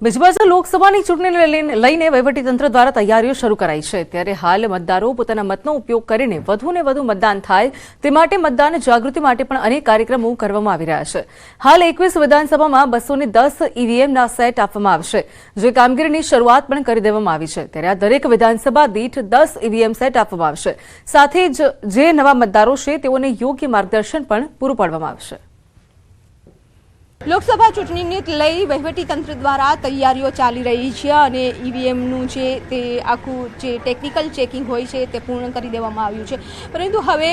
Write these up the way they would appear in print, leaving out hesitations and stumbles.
બીજી બાજુ લોકસભાની ચૂંટણીને લઈને વહીવટીતંત્ર દ્વારા તૈયારીઓ શરૂ કરાઈ છે। ત્યારે હાલ મતદારો પોતાના મતનો ઉપયોગ કરીને વધુને વધુ મતદાન થાય તે માટે મતદાન જાગૃતિ માટે પણ અનેક કાર્યક્રમો કરવામાં આવી રહ્યા છે। હાલ 21 વિધાનસભામાં 210 ઈવીએમના સેટ આપવામાં આવશે, જે કામગીરીની શરૂઆત પણ કરી દેવામાં આવી છે। ત્યારે આ દરેક વિધાનસભા દીઠ 10 ઈવીએમ સેટ આપવામાં આવશે। સાથે જ જે નવા મતદારો છે તેઓને યોગ્ય માર્ગદર્શન પણ પૂરું પાડવામાં આવશે। લોકસભા ચૂંટણીને લઈ વહીવટીતંત્ર દ્વારા તૈયારીઓ ચાલી રહી છે અને ઈવીએમનું છે તે આખું જે ટેકનિકલ ચેકિંગ હોય છે તે પૂર્ણ કરી દેવામાં આવ્યું છે। પરંતુ હવે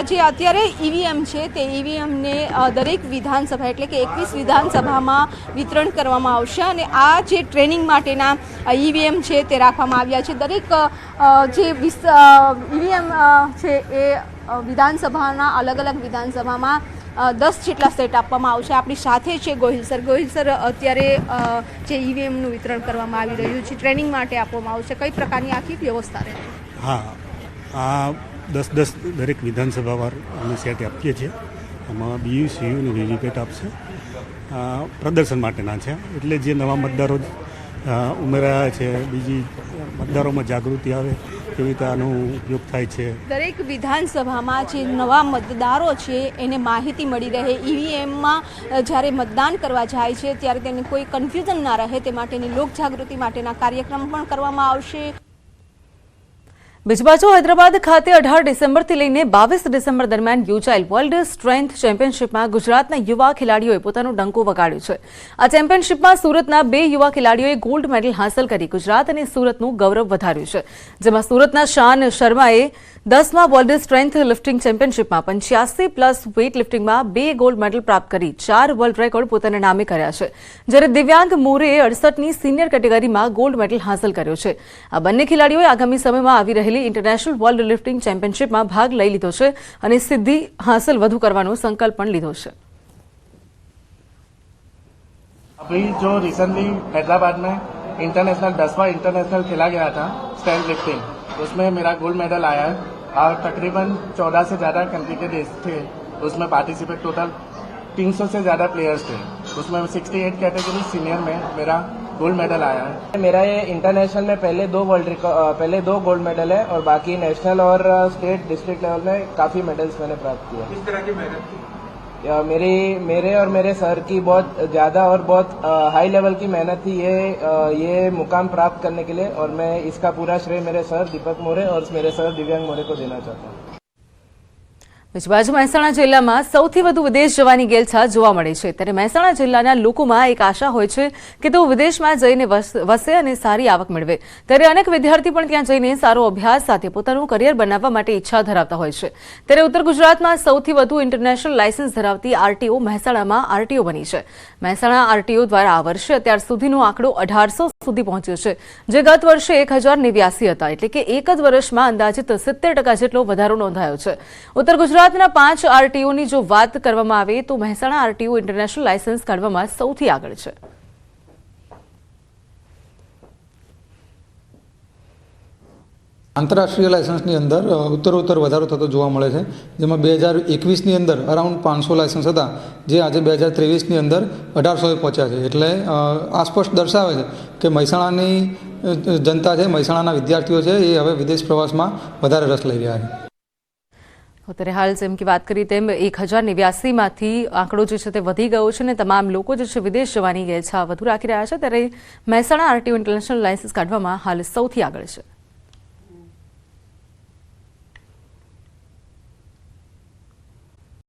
જે અત્યારે ઈવીએમ છે તે ઈવીએમને દરેક વિધાનસભા એટલે કે 21 વિધાનસભામાં વિતરણ કરવામાં આવશે અને આ જે ટ્રેનિંગ માટેના ઈવીએમ છે તે રાખવામાં આવ્યા છે। દરેક જે ઈવીએમ છે એ વિધાનસભાના અલગ અલગ વિધાનસભામાં 10 જેટલા સેટ આપવામાં આવશે। આપણી સાથે છે ગોહિલ સર, અત્યારે જે ઈવીએમનું વિતરણ કરવામાં આવી રહ્યું છે ટ્રેનિંગ માટે આપવામાં આવશે, કઈ પ્રકારની આખી વ્યવસ્થા રહેશે? હા, આ 10 દરેક વિધાનસભાવાર અમે સેટ આપીએ છીએ। આમાં બીયુ, સીયુ અને વીવીપેટ આપશે, પ્રદર્શન માટેના છે। એટલે જે નવા મતદારો ઉમેરાયા છે, બીજી મતદારોમાં જાગૃતિ આવે કેવી રીતે આનો ઉપયોગ થાય છે। દરેક વિધાનસભામાં જે નવા મતદારો છે એને માહિતી મળી રહે, ઈવીએમમાં જ્યારે મતદાન કરવા જાય છે ત્યારે તેને કોઈ કન્ફ્યુઝન ના રહે તે માટેની લોકજાગૃતિ માટેના કાર્યક્રમ પણ કરવામાં આવશે। બીજી બાજુ હૈદરાબાદ ખાતે 18 ડિસેમ્બરથી લઈને 22 ડિસેમ્બર દરમિયાન યોજાયેલ વર્લ્ડ સ્ટ્રેન્થ ચેમ્પિયનશિપમાં ગુજરાતના યુવા ખેલાડીઓએ પોતાનો ડંકો વગાડ્યો છે। આ ચેમ્પિયનશિપમાં સુરતના 2 યુવા ખેલાડીઓએ ગોલ્ડ મેડલ હાંસલ કરી ગુજરાત અને સુરતનું ગૌરવ વધાર્યું છે, જેમાં સુરતના શાન શર્માએ 10મા વર્લ્ડ સ્ટ્રેન્થ લિફ્ટિંગ ચેમ્પિયનશિપમાં 85+ વેઇટ લિફ્ટિંગમાં 2 ગોલ્ડ મેડલ પ્રાપ્ત કરી 4 વર્લ્ડ રેકોર્ડ પોતાના નામે કર્યા છે, જ્યારે દિવ્યાંગ મોરેએ 68ની સિનિયર કેટેગરીમાં ગોલ્ડ મેડલ હાંસલ કર્યો છે। આ બંને ખેલાડીઓએ આગામી સમયમાં આવી રહેલી इंटरनेशनल वर्ल्ड लिफ्टिंग चैंपियनशिप में भाग लई लीधो छे અને સિદ્ધિ हासिल વધુ કરવાનો संकल्प પણ લીધો છે। अभी जो रिसेंटली हैदराबाद में इंटरनेशनल 10वां इंटरनेशनल खेला गया था स्ट्रेंथ लिफ्टिंग, उसमें मेरा गोल्ड मेडल आया है और तकरीबन 14 से ज़्यादा कंट्री के देश थे उसमें पार्टिसिपेट। टोटल 300 से ज़्यादा प्लेयर्स थे, उसमें 68 कैटेगरी सीनियर में मेरा गोल्ड मेडल आया है। मेरा ये इंटरनेशनल में पहले 2 गोल्ड मेडल है और बाकी नेशनल और स्टेट डिस्ट्रिक्ट लेवल में काफ़ी मेडल्स मैंने प्राप्त किया। किस तरह की मेहनत की? मेरे और मेरे सर की बहुत ज़्यादा और बहुत हाई लेवल की मेहनत थी ये मुकाम प्राप्त करने के लिए, और मैं इसका पूरा श्रेय मेरे सर दीपक मोरे और मेरे सर दिव्यांग मोरे को देना चाहता हूँ। બીજી બાજુ મહેસાણા જિલ્લામાં સૌથી વધુ વિદેશ જવાની ગેલછા જોવા મળે છે। ત્યારે મહેસાણા જિલ્લાના લોકોમાં એક આશા હોય છે કે તેઓ વિદેશમાં જઈને વસે અને સારી આવક મેળવે। ત્યારે અનેક વિદ્યાર્થી પણ ત્યાં જઈને સારો અભ્યાસ સાથે પોતાનું કરિયર બનાવવા માટે ઈચ્છા ધરાવતા હોય છે। ત્યારે ઉત્તર ગુજરાતમાં સૌથી વધુ ઇન્ટરનેશનલ લાયસન્સ ધરાવતી આરટીઓ મહેસાણામાં આરટીઓ બની છે। મહેસાણા આરટીઓ દ્વારા આ વર્ષે અત્યાર સુધીનો આંકડો 1800 સુધી પહોંચ્યો છે, જે ગત વર્ષે 1089 હતા, એટલે કે એક જ વર્ષમાં અંદાજિત 70% જેટલો વધારો નોંધાયો છે। ઉત્તર ગુજરાતના 5 આરટીઓની જો વાત કરવામાં આવે તો મહેસાણા આરટીઓ ઇન્ટરનેશનલ લાયસન્સ કાઢવામાં સૌથી આગળ છે। આંતરરાષ્ટ્રીય લાયસન્સની અંદર ઉત્તરોત્તર વધારો થતો જોવા મળે છે, જેમાં 2021ની અંદર અરાઉન્ડ 500 લાયસન્સ હતા, જે આજે 2023ની અંદર 1800 પહોંચ્યા છે। એટલે આ સ્પષ્ટ દર્શાવે છે કે મહેસાણાની જનતા છે, મહેસાણાના વિદ્યાર્થીઓ છે, એ હવે વિદેશ પ્રવાસમાં વધારે રસ લઈ રહ્યા છે। અત્યારે હાલ જેમ કે વાત કરી તેમ 1089માંથી આંકડો જે છે તે વધી ગયો છે અને તમામ લોકો જે છે વિદેશ જવાની ગેલછા વધુ રાખી રહ્યા છે। ત્યારે મહેસાણા આરટીઓ ઇન્ટરનેશનલ લાયસન્સ કાઢવામાં હાલ સૌથી આગળ છે।